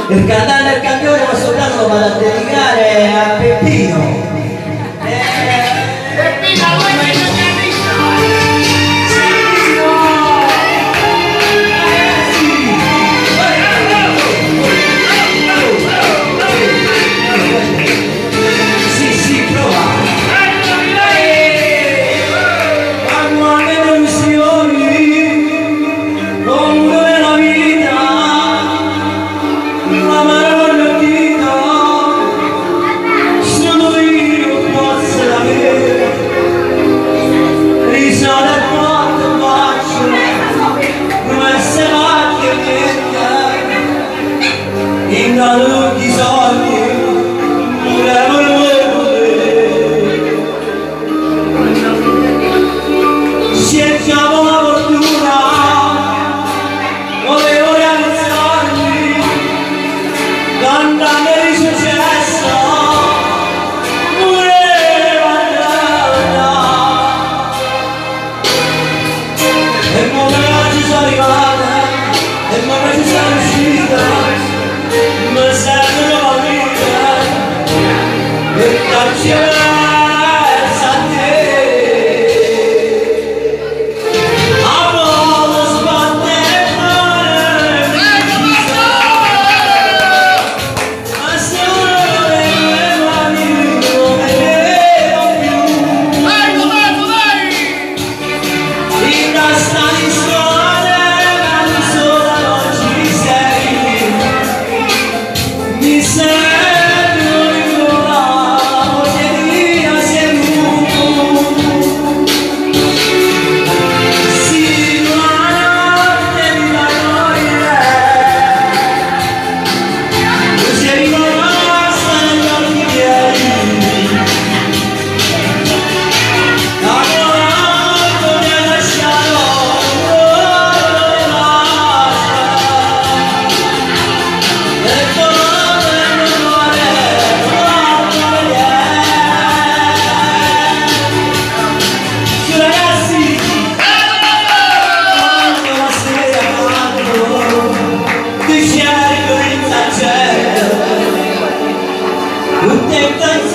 Il cantante e il campione questo brano lo vado a dedicare a Peppino. Peppino, di soldi cerchiamo la fortuna, volevo realizzarmi cantando di successo volevo andare e come ci sono arrivata e come ci sono uscita. Ma serve la vita per darci verso a te. A volte sbatte male ma solo le mani non vedo più. Rimasta di sole ma sola non ci sei. Mi sento ritrovato che via sei venuto. Sì, una notte di noia tu sei rimasta negli occhi miei. Da quando mi hai lasciato non lascia. Tutte canzoni